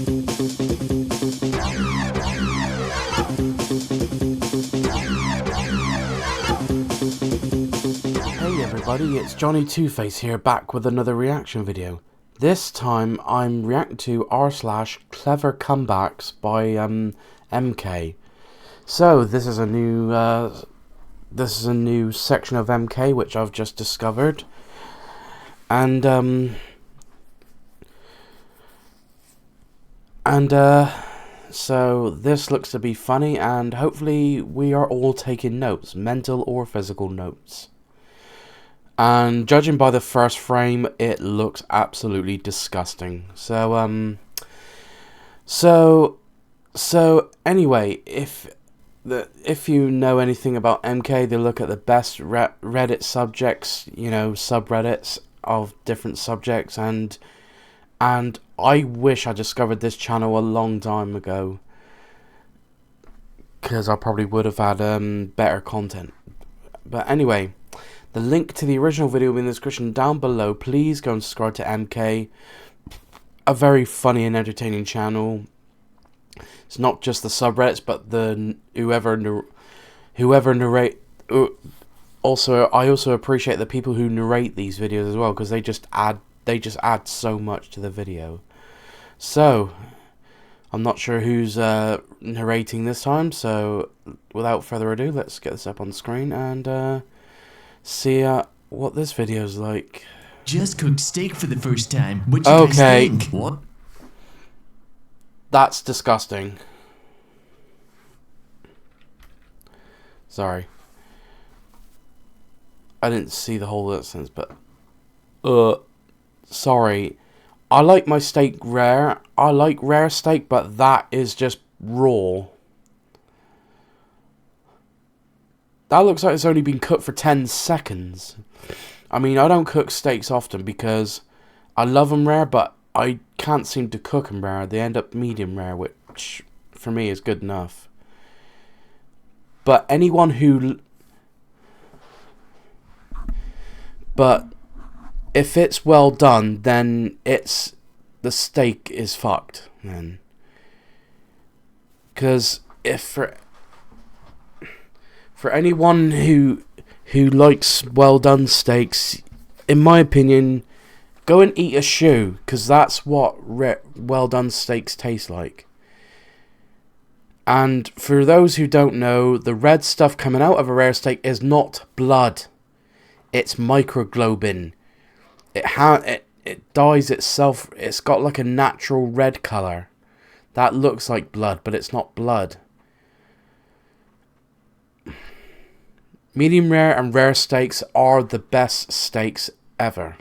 Hey everybody, it's Johnny Two-Face here, back with another reaction video. This time I'm reacting to r/Clevercombacks by MK. So this is a new section of MK which I've just discovered, and so this looks to be funny, and hopefully we are all taking notes, mental or physical notes. And judging by the first frame, it looks absolutely disgusting. So anyway, if you know anything about MK, they look at the best Reddit subjects, you know, subreddits of different subjects, and I wish I discovered this channel a long time ago, because I probably would have had better content. But anyway, the link to the original video will be in the description down below. Please go and subscribe to MK, a very funny and entertaining channel. It's not just the subreddits, but the whoever narrate. Also, I also appreciate the people who narrate these videos as well, because they just add so much to the video. So I'm not sure who's narrating this time. So without further ado, let's get this up on the screen and see what this video's like. Just cooked steak for the first time. What you guys think? What? That's disgusting. Sorry, I didn't see the whole instance, but sorry. I like my steak rare. I like rare steak, but that is just raw. That looks like it's only been cooked for 10 seconds. I mean, I don't cook steaks often because I love them rare, but I can't seem to cook them rare. They end up medium rare, which for me is good enough. But if it's well done, then the steak is fucked then. Because if for anyone who likes well done steaks, in my opinion, go and eat a shoe, because that's what well done steaks taste like. And for those who don't know, the red stuff coming out of a rare steak is not blood. It's microglobin. It dyes itself. It's got like a natural red color that looks like blood, but it's not blood. Medium rare and rare steaks are the best steaks ever.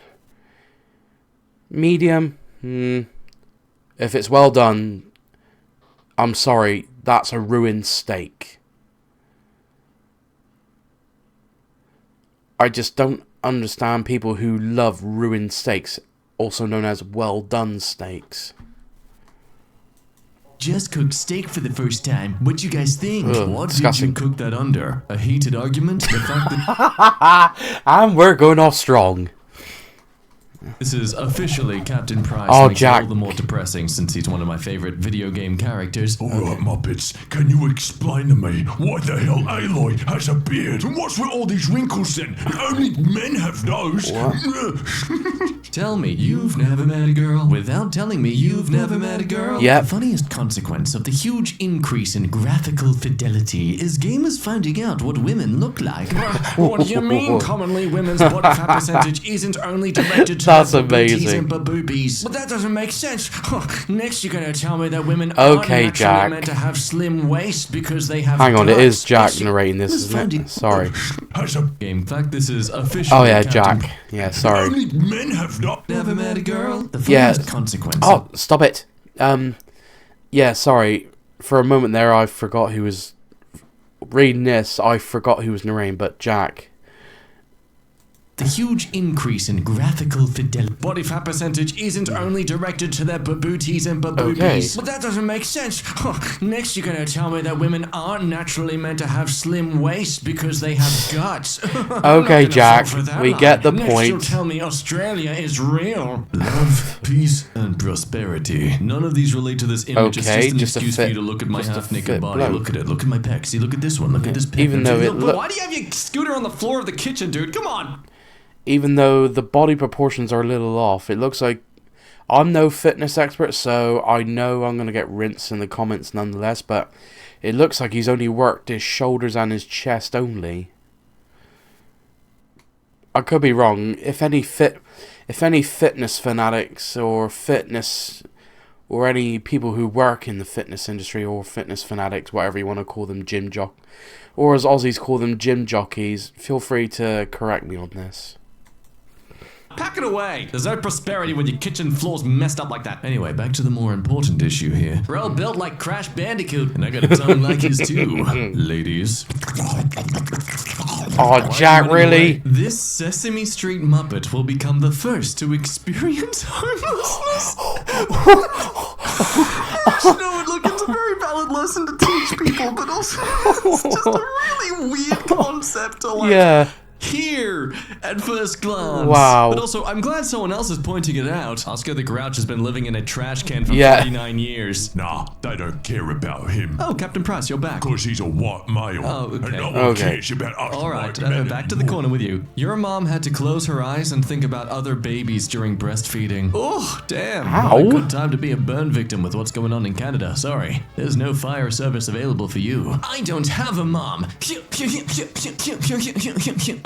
Medium, if it's well done, I'm sorry, that's a ruined steak. I just don't understand people who love ruined steaks, also known as well done steaks. Just cooked steak for the first time. What you guys think? What disgusting. did you cook that under? A heated argument? The fact that And we're going off strong. this is officially Captain Price makes Jack. it all the more depressing since he's one of my favorite video game characters. Alright, Muppets, can you explain to me why the hell Aloy has a beard? And what's with all these wrinkles then? Only men have those. Tell me you've never met a girl without telling me you've never met a girl. Yep. The funniest consequence of the huge increase in graphical fidelity is gamers finding out what women look like. What do you mean? Commonly, women's body fat percentage isn't only directed to That's the booties amazing. and boobies. But that doesn't make sense. Next, you're gonna tell me that women Okay, aren't naturally Jack. meant to have slim waist because they have. Hang on, it is guts. Jack narrating this, isn't it? Sorry. Has a In fact, this is officially. Oh yeah, Captain Jack. Yeah, sorry. only men have not. Never met a girl. The Yeah. funniest consequence. Oh, stop it. Yeah, sorry. For a moment there, I forgot who was reading this. I forgot who was narrating, but Jack. The huge increase in graphical fidelity. Body fat percentage isn't only directed to their booties and baboobies. Okay. But that doesn't make sense. Next you're gonna tell me that women aren't naturally meant to have slim waists because they have guts. Okay, Jack, we get the Next you'll point. tell me Australia is real. Love, peace, and prosperity. None of these relate to this image. Okay, it's just just a an excuse for fit- you to look at my just a half-naked fit body. bloke. Look at it. Look at my pecs. See, look at this one. Look at this pec. Even though it But why do you have your scooter on the floor of the kitchen, dude? Come on. Even though the body proportions are a little off, it looks like I'm no fitness expert, so I know I'm gonna get rinsed in the comments nonetheless. But it looks like he's only worked his shoulders and his chest only. I could be wrong. If any fitness fanatics or any people who work in the fitness industry or fitness fanatics, whatever you want to call them, or as Aussies call them, gym jockeys, feel free to correct me on this. Pack it away. There's no prosperity when your kitchen floor's messed up like that. Anyway, back to the more important issue here. We're all built like Crash Bandicoot. And I got a tongue like his too, ladies. Oh, Jack, really? This Sesame Street Muppet will become the first to experience homelessness. No, look, it's a very valid lesson to teach people, but also it's just a really weird concept to like Yeah. hear at first glance. Wow. But also, I'm glad someone else is pointing it out. Oscar the Grouch has been living in a trash can for Yeah. 49 years. Nah, they don't care about him. Oh, Captain Price, you're back. Because he's a white male. Oh, okay. And no one Okay. cares about us All right, white men back to the anymore. corner with you. Your mom had to close her eyes and think about other babies during breastfeeding. Oh, damn. Ow. Not a good time to be a burn victim with what's going on in Canada. Sorry. There's no fire service available for you. I don't have a mom.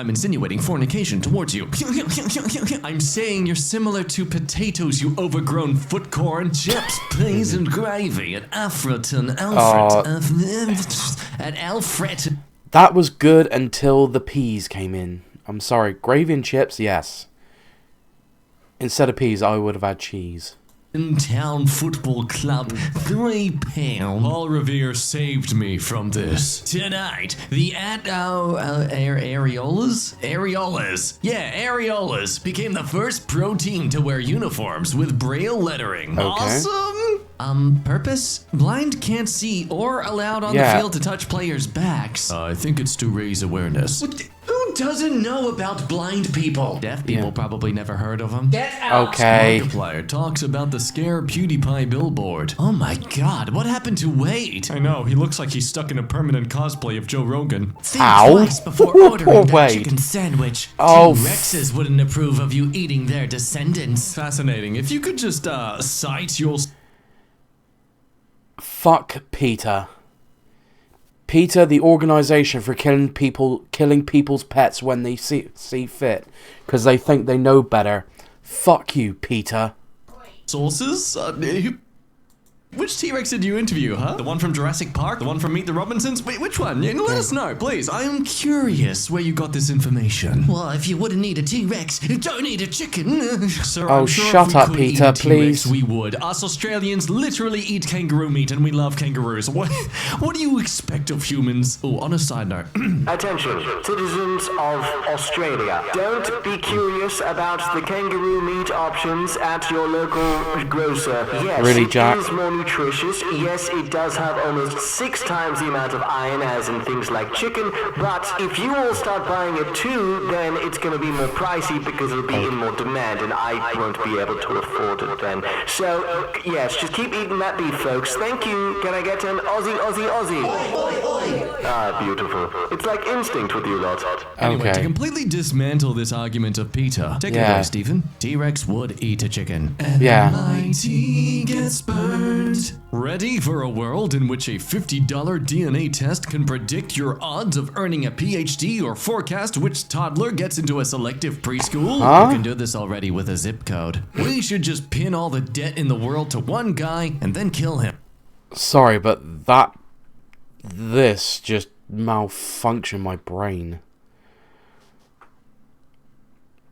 I'm insinuating fornication towards you. I'm saying you're similar to potatoes, you overgrown foot corn. Chips, peas, and gravy at Alfredton. At Alfred. That was good until the peas came in. I'm sorry, gravy and chips, yes. Instead of peas, I would have had cheese. Town Football Club, £3. Paul Revere saved me from this. Tonight, the Areolas became the first pro team to wear uniforms with Braille lettering. Okay. Awesome! Purpose? Blind can't see or allowed on Yeah. the field to touch players' backs. I think it's to raise awareness. Who doesn't know about blind people? Deaf people probably never heard of them. Get out! Okay. Markiplier talks about the scare PewDiePie billboard. Oh my god, what happened to Wade? I know, he looks like he's stuck in a permanent cosplay of Joe Rogan. Think Ow. twice before ordering that Wade. chicken sandwich. Oh, T-Rexes wouldn't approve of you eating their descendants. Fascinating. If you could just, cite your... Fuck Peter. Peter, the organization for killing people's pets when they see fit, because they think they know better. Fuck you, Peter. Sources? Which T-Rex did you interview, huh? The one from Jurassic Park? The one from Meet the Robinsons? Wait, which one? Let us know, please. I am curious where you got this information. Well, if you wouldn't eat a T-Rex, you don't eat a chicken. Sir, Oh, I'm sure shut if we up, could eat Peter, a T-Rex, please. we would. Us Australians literally eat kangaroo meat, and we love kangaroos. What do you expect of humans? Oh, on a side note. Attention, citizens of Australia. Don't be curious about the kangaroo meat options at your local grocer. Yes, Really, it Jack? is more nutritious. Yes, it does have almost 6 times the amount of iron as in things like chicken. But if you all start buying it too, then it's going to be more pricey because it'll be in more demand, and I won't be able to afford it then. So, yes, just keep eating that beef, folks. Thank you. Can I get an Aussie, Aussie, Aussie? Ah, beautiful. It's like instinct with you lot. Anyway, to Okay. completely dismantle this argument of Peter, take it Yeah. away, Stephen. T-Rex would eat a chicken. Yeah. MIT gets burned. Ready for a world in which a $50 DNA test can predict your odds of earning a PhD or forecast which toddler gets into a selective preschool? Huh? You can do this already with a zip code. We should just pin all the debt in the world to one guy and then kill him. Sorry, but this just malfunctioned my brain.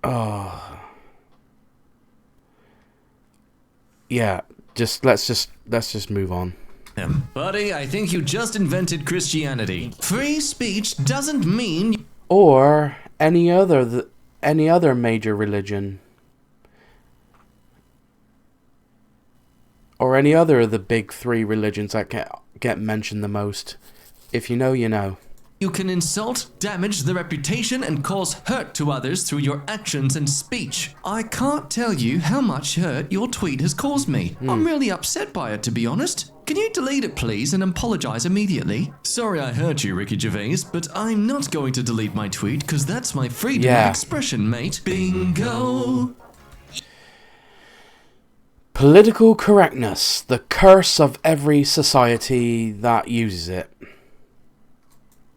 Oh. Yeah, let's just move on. Buddy, I think you just invented Christianity. Free speech doesn't mean... Or any other any other major religion? Or any other of the big three religions that get mentioned the most? If you know, you know. You can insult, damage the reputation, and cause hurt to others through your actions and speech. I can't tell you how much hurt your tweet has caused me. I'm really upset by it, to be honest. Can you delete it, please, and apologize immediately? Sorry I hurt you, Ricky Gervais, but I'm not going to delete my tweet, because that's my freedom of expression, mate. Bingo! Political correctness, the curse of every society that uses it.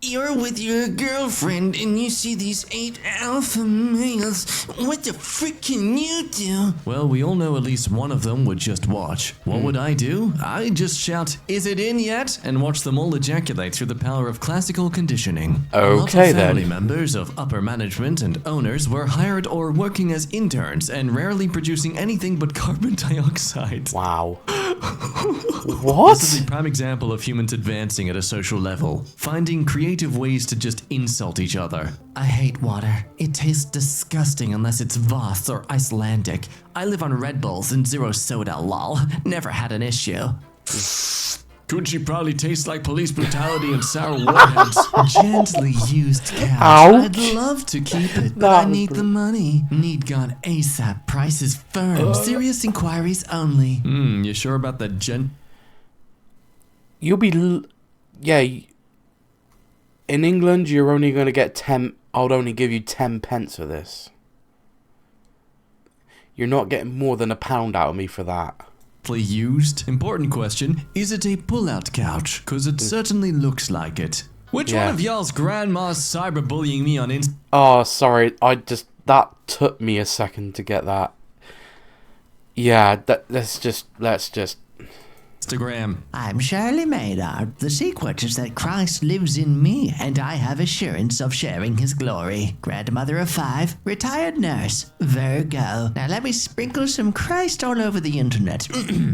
You're with your girlfriend and you see these 8 alpha males. What the frick can you do? Well, we all know at least one of them would just watch. What would I do? I'd just shout, "Is it in yet?" and watch them all ejaculate through the power of classical conditioning. Okay, a lot of family then. members of upper management and owners were hired or working as interns and rarely producing anything but carbon dioxide. Wow. What? This is a prime example of humans advancing at a social level, finding creative ways to just insult each other. I hate water. It tastes disgusting unless it's Voss or Icelandic. I live on Red Bulls and zero soda, lol. Never had an issue. Coochie probably tastes like police brutality and sour warheads. Gently used couch. Ouch. I'd love to keep it, but I need the money. Need gone ASAP. Price is firm. Serious inquiries only. You sure about that You'll be... yeah. In England, you're only going to get 10... I'll only give you 10 pence for this. You're not getting more than £1 out of me for that. Used? Important question. Is it a pull-out couch? Because it certainly looks like it. Which Yeah. one of y'all's grandma's cyberbullying me on Insta? Oh, sorry. That took me a second to get that. Yeah, let's just... Instagram. I'm Shirley Maynard. The secret is that Christ lives in me, and I have assurance of sharing his glory. Grandmother of 5, retired nurse, Virgo. Now let me sprinkle some Christ all over the internet.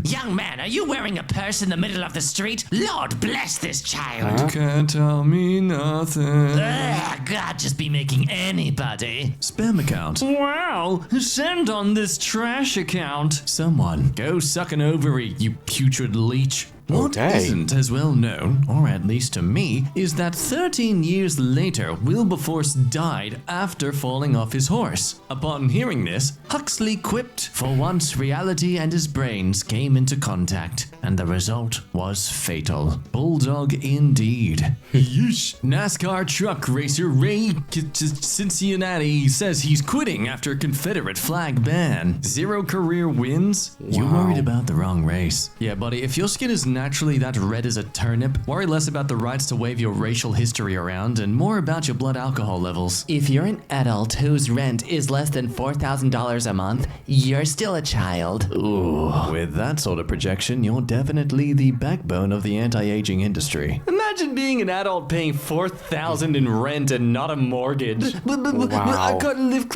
Young man, are you wearing a purse in the middle of the street? Lord bless this child. Can't tell me nothing. Ugh, God just be making anybody. Spam account. Wow, send on this trash account. Someone. Go suck an ovary, you putrid leech. What Okay. isn't as well known, or at least to me, is that 13 years later, Wilberforce died after falling off his horse. Upon hearing this, Huxley quipped, "For once reality and his brains came into contact, and the result was fatal." Bulldog indeed. Yeesh. NASCAR truck racer Ray Cincinnati says he's quitting after Confederate flag ban. 0 career wins. You worried about the wrong race. Yeah, buddy, if your skin is naturally that red as a turnip, worry less about the rights to wave your racial history around and more about your blood alcohol levels. If you're an adult whose rent is less than $4,000 a month, you're still a child. Ooh. With that sort of projection, you're definitely the backbone of the anti-aging industry. Imagine being an adult paying $4,000 in rent and not a mortgage. Wow. I couldn't live.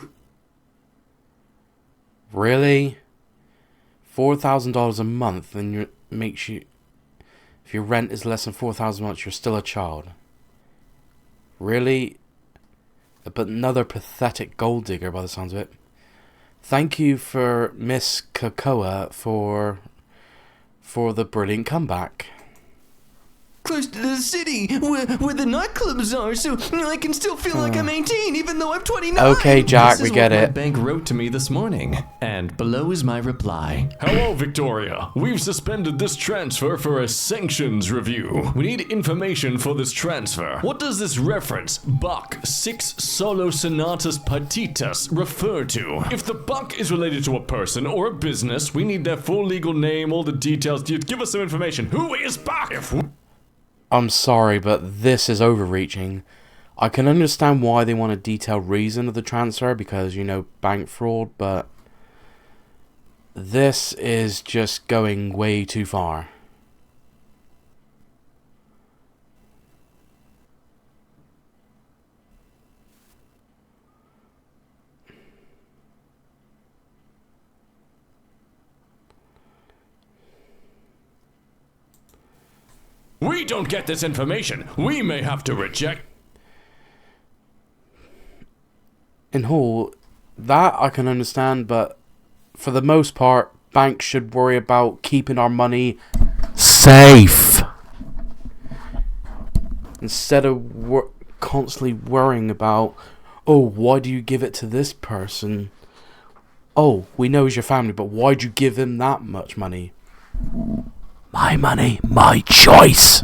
Really? $4,000 a month, and it makes you... If your rent is less than $4,000 a month, you're still a child. Really? But another pathetic gold digger by the sounds of it. Thank you for Miss Cocoa for the brilliant comeback. Close to the city, where the nightclubs are, so I can still feel like I'm 18, even though I'm 29. Okay, Jack, This we is get what my it. bank wrote to me this morning, and below is my reply. Hello, Victoria. We've suspended this transfer for a sanctions review. We need information for this transfer. What does this reference, Bach 6 Solo Sonatas Partitas, refer to? If the Bach is related to a person or a business, we need their full legal name, all the details. Give us some information. Who is Bach? I'm sorry, but this is overreaching. I can understand why they want a detailed reason of the transfer, because, you know, bank fraud, but this is just going way too far. We don't get this information. We may have to reject. In Hall, that I can understand, but for the most part, banks should worry about keeping our money safe instead of constantly worrying about, oh, why do you give it to this person? Oh, we know he's your family, but why'd you give him that much money? My money, my choice.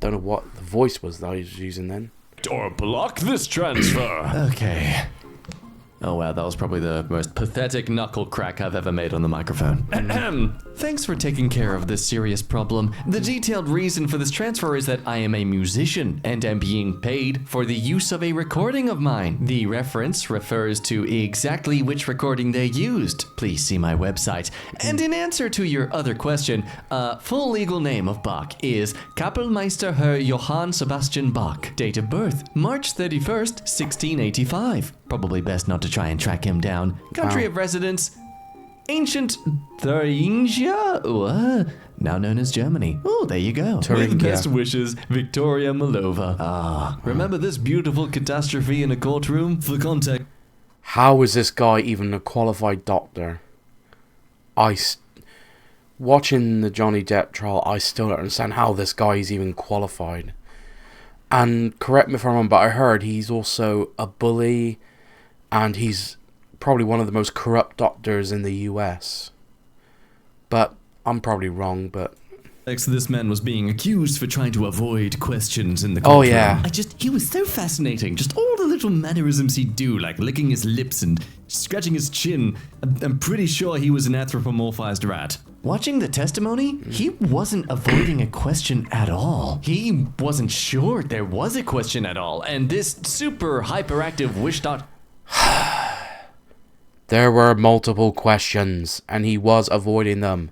Don't know what the voice was that I was using then. Or block this transfer. Okay. Oh wow, that was probably the most pathetic knuckle crack I've ever made on the microphone. Thanks for taking care of this serious problem. The detailed reason for this transfer is that I am a musician and am being paid for the use of a recording of mine. The reference refers to exactly which recording they used. Please see my website. And in answer to your other question, full legal name of Bach is Kapellmeister Herr Johann Sebastian Bach. Date of birth, March 31st, 1685. Probably best not to try and track him down. Country of residence, ancient Thuringia? Now known as Germany. Oh, there you go. With best wishes, Victoria Malova. Remember this beautiful catastrophe in a courtroom? For context. How is this guy even a qualified doctor? Watching the Johnny Depp trial, I still don't understand how this guy is even qualified. And correct me if I'm wrong, but I heard he's also a bully, and he's probably one of the most corrupt doctors in the US. But I'm probably wrong, but... This man was being accused for trying to avoid questions in the courtroom. Oh, yeah. He was so fascinating. Just all the little mannerisms he'd do, like licking his lips and scratching his chin. I'm pretty sure he was an anthropomorphized rat. Watching the testimony, he wasn't avoiding a question at all. He wasn't sure there was a question at all. And this super hyperactive wish doctor... There were multiple questions, and he was avoiding them.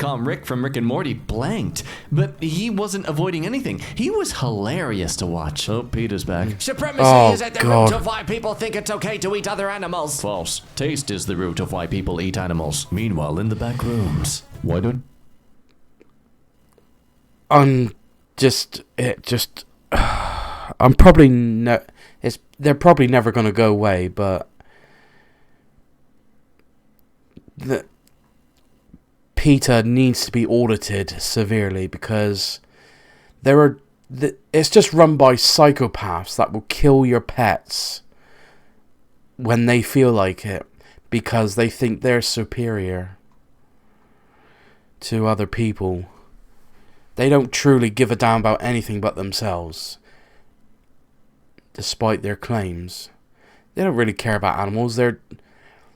Rick from Rick and Morty blanked, but he wasn't avoiding anything. He was hilarious to watch. Oh, Peter's back. Supremacy is at the root of why people think it's okay to eat other animals. False. Taste is the root of why people eat animals. Meanwhile, in the back rooms, why don't... I'm probably they're probably never going to go away, but PETA needs to be audited severely, because it's just run by psychopaths that will kill your pets when they feel like it, because they think they're superior to other people. They don't truly give a damn about anything but themselves, despite their claims. They don't really care about animals.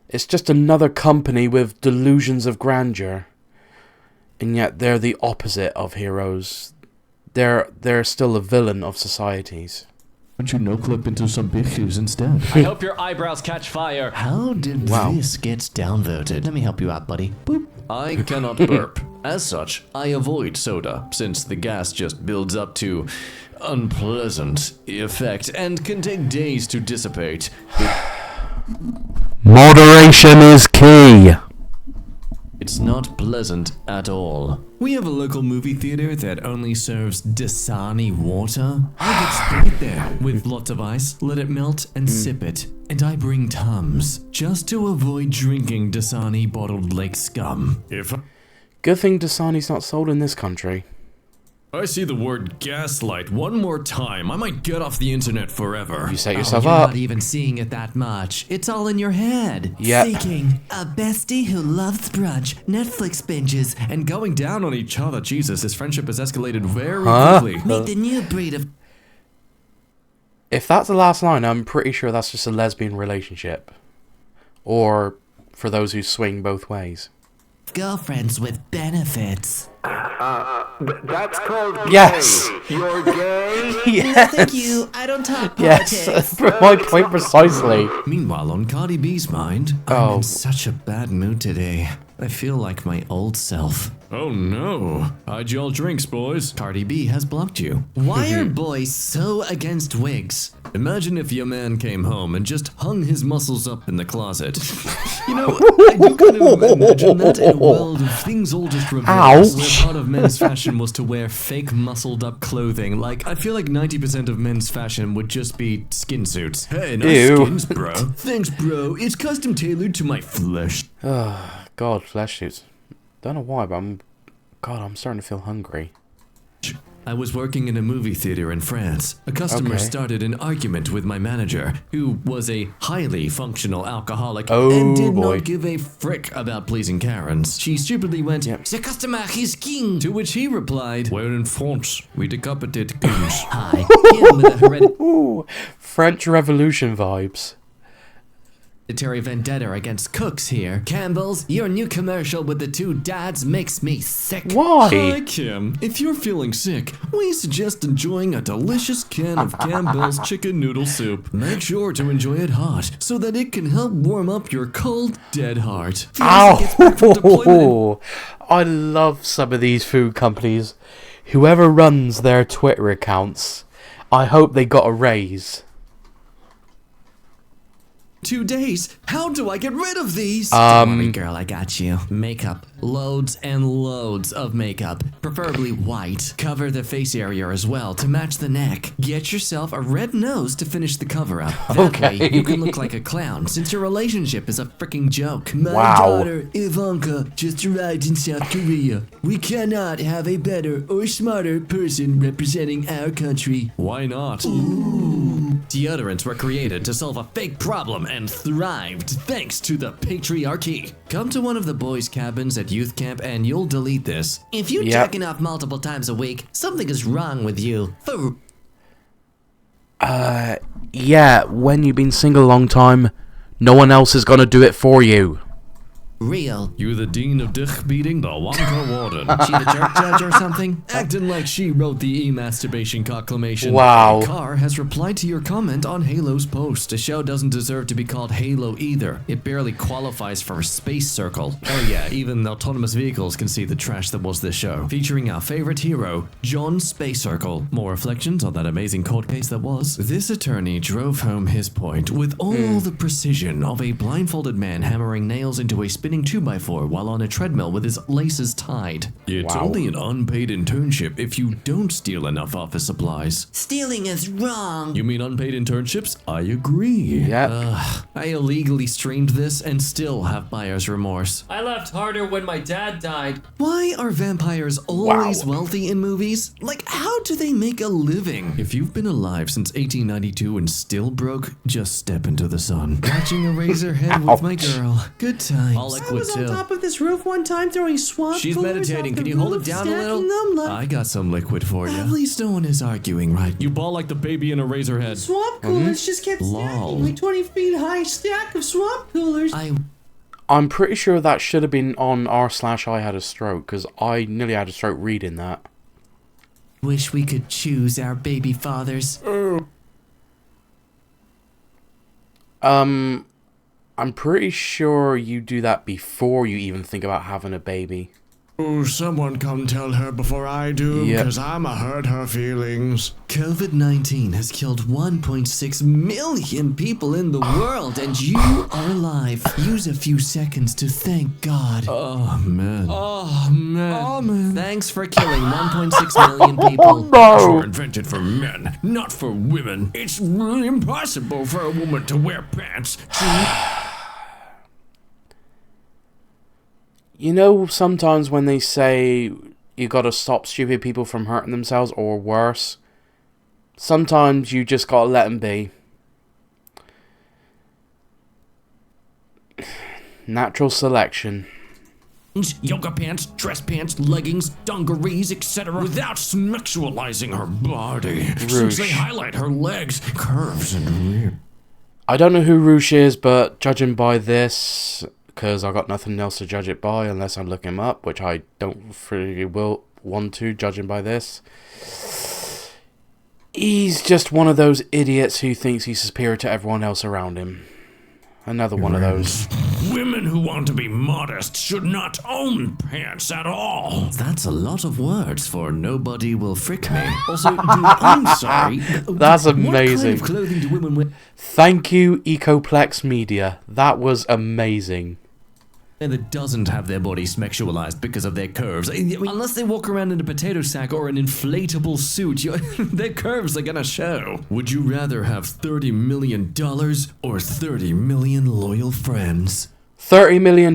It's just another company with delusions of grandeur. And yet they're the opposite of heroes. They're still a villain of societies. Why don't you no-clip into some bitches instead? I hope your eyebrows catch fire. How did this get downvoted? Let me help you out, buddy. Boop. I cannot burp. As such, I avoid soda, since the gas just builds up to unpleasant effect and can take days to dissipate. Moderation is key. It's not pleasant at all. We have a local movie theater that only serves Dasani water. I get straight there with lots of ice, let it melt, and sip it. And I bring Tums, just to avoid drinking Dasani bottled lake scum. Good thing Dasani's not sold in this country. I see the word gaslight one more time, I might get off the internet forever. You set yourself You're up. not even seeing it that much. It's all in your head. Yep. Seeking a bestie who loves brunch, Netflix binges, And going down on each other. Jesus, this friendship has escalated very quickly. meet the new breed of If that's the last line, I'm pretty sure that's just a lesbian relationship. Or for those who swing both ways. girlfriends with benefits. That's called gay. Yes. You're gay? Yes. Thank you. I don't talk Yes. politics. My point precisely. Meanwhile, on Cardi B's mind, I'm in such a bad mood today. I feel like my old self. Oh no. Hide y'all drinks, boys. Cardi B has blocked you. Why are boys so against wigs? Imagine if your man came home and just hung his muscles up in the closet. You know, I do kind of imagine that in a world of things all just reversed, where part of men's fashion was to wear fake muscled up clothing. Like, I feel like 90% of men's fashion would just be skin suits. Hey, nice skins, bro. Thanks, bro. It's custom tailored to my flesh. God, flesh suits. Don't know why, but I'm starting to feel hungry. I was working in a movie theater in France. A customer started an argument with my manager, who was a highly functional alcoholic and did not give a frick about pleasing Karens. She stupidly went, "The customer is king," to which he replied, "We're in France. We decapitate kings." Hi, him with a hereditary French Revolution vibes. vendetta against cooks here. Campbell's, your new commercial with the two dads makes me sick. Why? Hi, Kim. If you're feeling sick, we suggest enjoying a delicious can of Campbell's chicken noodle soup. Make sure to enjoy it hot so that it can help warm up your cold, dead heart. Ow! I love some of these food companies. Whoever runs their Twitter accounts, I hope they got a raise. 2 days. How do I get rid of these? Don't worry, girl, I got you. Makeup. Loads and loads of makeup. Preferably white. Cover the face area as well to match the neck. Get yourself a red nose to finish the cover up. That way you can look like a clown since your relationship is a freaking joke. My daughter, Ivanka, just arrived in South Korea. We cannot have a better or smarter person representing our country. Why not? Deodorants were created to solve a fake problem and thrived thanks to the patriarchy. Come to one of the boys' cabins at youth camp and you'll delete this. If you're jacking off multiple times a week, something is wrong with you. Yeah, when you've been single a long time, no one else is gonna do it for you. Real. You the dean of dich beating, the Wonka warden. She the jerk judge or something? Acting like she wrote the e-masturbation proclamation. Wow. Carr has replied to your comment on Halo's post. The show doesn't deserve to be called Halo either. It barely qualifies for a space circle. Oh yeah, even autonomous vehicles can see the trash that was this show. Featuring our favorite hero, John Space Circle. More reflections on that amazing court case that was. This attorney drove home his point with all the precision of a blindfolded man hammering nails into a spinning 2x4 while on a treadmill with his laces tied. It's only an unpaid internship if you don't steal enough office supplies. Stealing is wrong. You mean unpaid internships? I agree. I illegally streamed this and still have buyer's remorse. I laughed harder when my dad died. Why are vampires always wealthy in movies? Like, how do they make a living? If you've been alive since 1892 and still broke, just step into the sun. Watching a Razorhead with my girl. Good times. All I was on top of this roof one time throwing swamp She's coolers meditating. off Can the you hold it roof, down a stacking little? them. I got some liquid for you. At least no one is arguing, right? You ball like the baby in a Razorhead. Swamp coolers just kept stacking. Like 20 feet high stack of swamp coolers. I'm pretty sure that should have been on r/I had a stroke, because I nearly had a stroke reading that. Wish we could choose our baby fathers. I'm pretty sure you do that before you even think about having a baby. Oh, someone come tell her before I do, because I'ma hurt her feelings. COVID-19 has killed 1.6 million people in the world, and you are alive. Use a few seconds to thank God. Oh, man. Oh, man. Oh, man. Thanks for killing 1.6 million people. Clothes were invented for men, not for women. It's really impossible for a woman to wear pants. You know, sometimes when they say you gotta stop stupid people from hurting themselves, or worse, sometimes you just gotta let them be. Natural selection. Yoga pants, dress pants, leggings, dungarees, etc. without sexualizing her body. Since they highlight her legs, curves, and rear. I don't know who Roosh is, but judging by this, because I got nothing else to judge it by unless I look him up, which I don't really want to, judging by this. He's just one of those idiots who thinks he's superior to everyone else around him. Another one of those. Women who want to be modest should not own pants at all. That's a lot of words for nobody will frick me. Also, I'm sorry. That's amazing. What kind of clothing do women wear? Thank you, Ecoplex Media. That was amazing. That doesn't have their body sexualized because of their curves. I mean, unless they walk around in a potato sack or an inflatable suit, their curves are gonna show. Would you rather have $30 million or 30 million loyal friends? $30 million.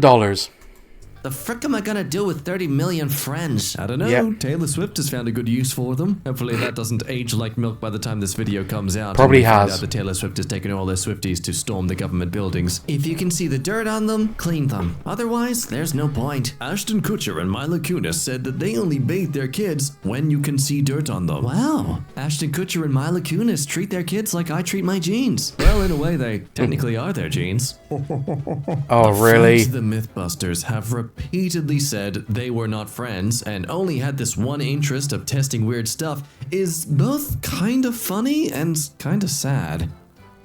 The frick am I gonna do with 30 million friends? I don't know. Yep. Taylor Swift has found a good use for them. Hopefully that doesn't age like milk by the time this video comes out. Probably and we find has. out that Taylor Swift has taken all their Swifties to storm the government buildings. If you can see the dirt on them, clean them. Otherwise, there's no point. Ashton Kutcher and Mila Kunis said that they only bathe their kids when you can see dirt on them. Wow. Ashton Kutcher and Mila Kunis treat their kids like I treat my jeans. Well, in a way, they technically are their jeans. Oh, really? The Mythbusters have repeatedly said they were not friends and only had this one interest of testing weird stuff is both kind of funny and kind of sad.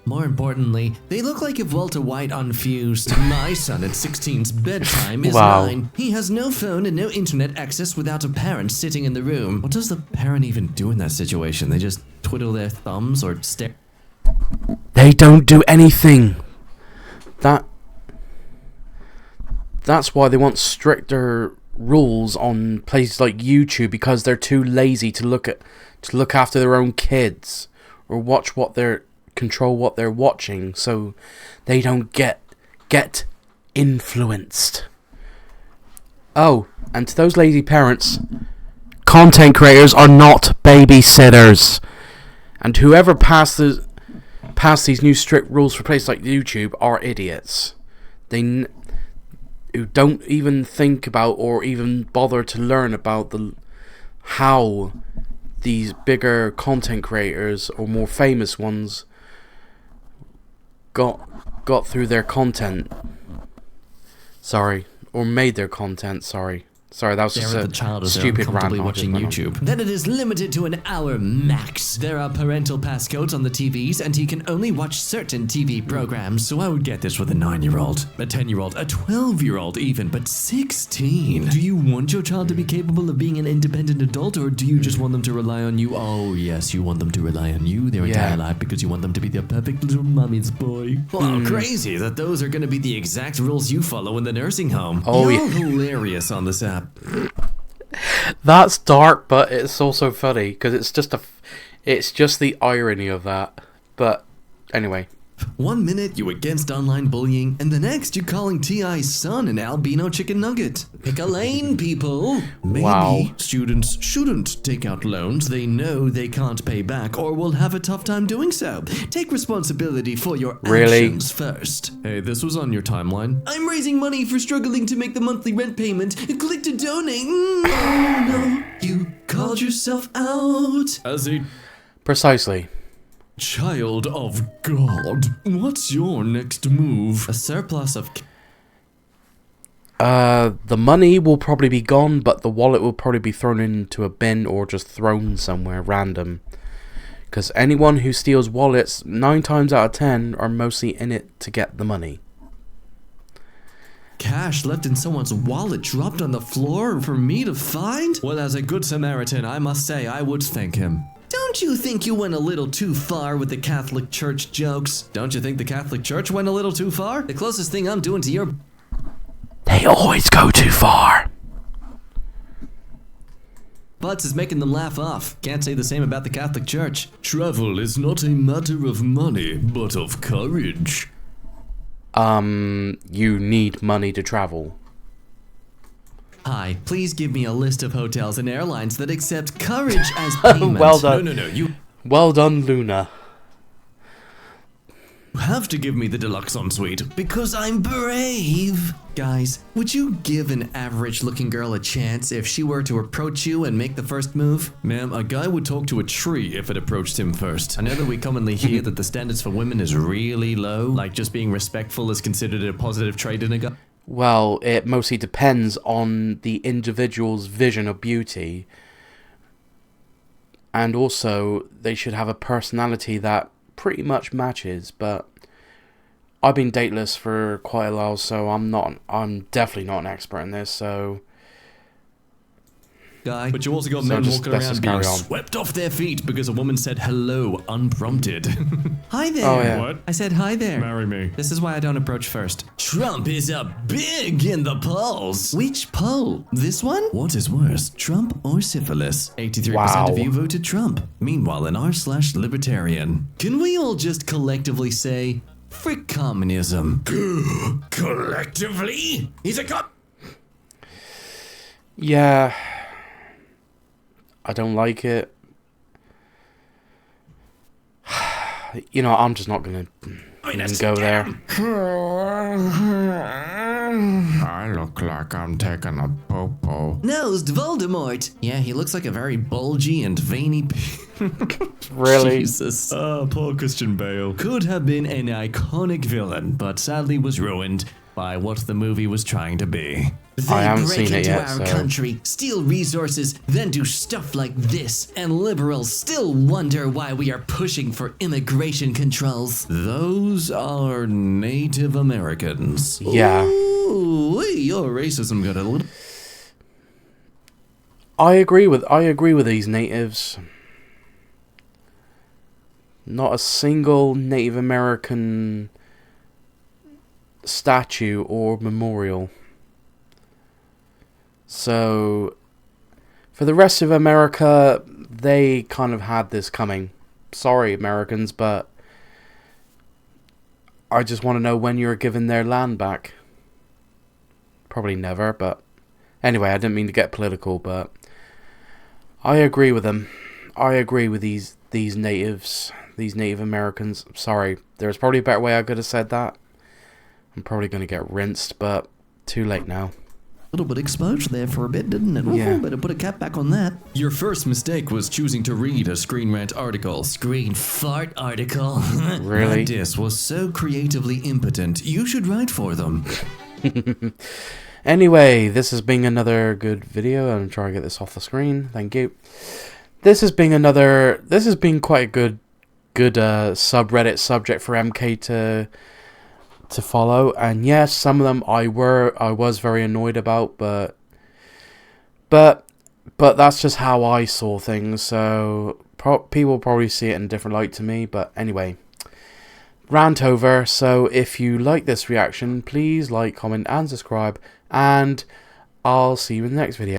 More importantly, they look like if Walter White unfused my son at 16's bedtime is Wow. 9. He has no phone and no internet access without a parent sitting in the room. What does the parent even do in that situation? They just twiddle their thumbs or stare? They don't do anything. That's why they want stricter rules on places like YouTube, because they're too lazy to look after their own kids or control what they're watching, so they don't get influenced. Oh, and to those lazy parents, content creators are not babysitters, and whoever passed these new strict rules for places like YouTube are idiots. Who don't even think about or even bother to learn about how these bigger content creators or more famous ones got through their content. Sorry, or made their content. Sorry, that was just a stupid rant. Watching YouTube. Then it is limited to an hour max. There are parental passcodes on the TVs, and he can only watch certain TV programs. So I would get this with a 9-year-old, a 10-year-old, a 12-year-old even, but 16. Do you want your child to be capable of being an independent adult, or do you just want them to rely on you? Oh yes, you want them to rely on you their entire life because you want them to be their perfect little mommy's boy. Well, crazy that those are going to be the exact rules you follow in the nursing home. Oh, You're hilarious on this app. That's dark, but it's also funny because it's just the irony of that. But anyway, 1 minute you against online bullying, and the next you're calling T.I.'s son an albino chicken nugget. Pick a lane, people. Maybe students shouldn't take out loans they know they can't pay back or will have a tough time doing so. Take responsibility for your actions first. Hey, this was on your timeline. I'm raising money for struggling to make the monthly rent payment. Click to donate. Oh no, you called yourself out. As a precisely. Child of God, what's your next move? A surplus of... The money will probably be gone, but the wallet will probably be thrown into a bin or just thrown somewhere random. Because anyone who steals wallets, 9 times out of 10, are mostly in it to get the money. Cash left in someone's wallet dropped on the floor for me to find? Well, as a good Samaritan, I must say I would thank him. Don't you think you went a little too far with the Catholic Church jokes? Don't you think the Catholic Church went a little too far? The closest thing I'm doing to your... They always go too far. Butts is making them laugh off. Can't say the same about the Catholic Church. Travel is not a matter of money, but of courage. You need money to travel. Hi, please give me a list of hotels and airlines that accept courage as payment. Well done. No, Well done, Luna. You have to give me the deluxe ensuite because I'm brave. Guys, would you give an average-looking girl a chance if she were to approach you and make the first move? Ma'am, a guy would talk to a tree if it approached him first. I know that we commonly hear that the standards for women is really low, like just being respectful is considered a positive trait in a guy. Well, it mostly depends on the individual's vision of beauty. And also, they should have a personality that pretty much matches, but I've been dateless for quite a while, so I'm definitely not an expert in this, so... Guy. But you also got So men just- walking let's around just being carry on. swept off their feet because a woman said hello unprompted. Hi there. Oh, yeah. What? I said hi there. Marry me. This is why I don't approach first. Trump is up big in the polls. Which poll? This one? What is worse, Trump or syphilis? 83% Wow. of you voted Trump. Meanwhile, in r/libertarian, can we all just collectively say, frick communism? Collectively? He's a cop. Yeah. I don't like it. You know, I'm just not going to go there. I look like I'm taking a popo. Nosed Voldemort. Yeah, he looks like a very bulgy and veiny. Really? Jesus. Poor Christian Bale. Could have been an iconic villain, but sadly was ruined by what the movie was trying to be. They I haven't break seen it into yet, our so... country, steal resources, then do stuff like this, and liberals still wonder why we are pushing for immigration controls. Those are Native Americans. Yeah. Ooh, your racism got a little... I agree with these natives. Not a single Native American statue or memorial. So, for the rest of America, they kind of had this coming. Sorry, Americans, but I just want to know when you're given their land back. Probably never, but anyway, I didn't mean to get political, but I agree with them. I agree with these natives, these Native Americans. Sorry, there's probably a better way I could have said that. I'm probably going to get rinsed, but too late now. Little bit exposed there for a bit, didn't it? Yeah. Better put a cap back on that. Your first mistake was choosing to read a Screen Rant article. Screen fart article. Really? That disc was so creatively impotent, you should write for them. Anyway, this has been another good video. I'm trying to get this off the screen. Thank you. This has been quite a good subreddit subject for MK to follow, and yes, some of them I was very annoyed about, but that's just how I saw things. So people probably see it in a different light to me. But anyway, rant over. So if you like this reaction, please like, comment, and subscribe, and I'll see you in the next video.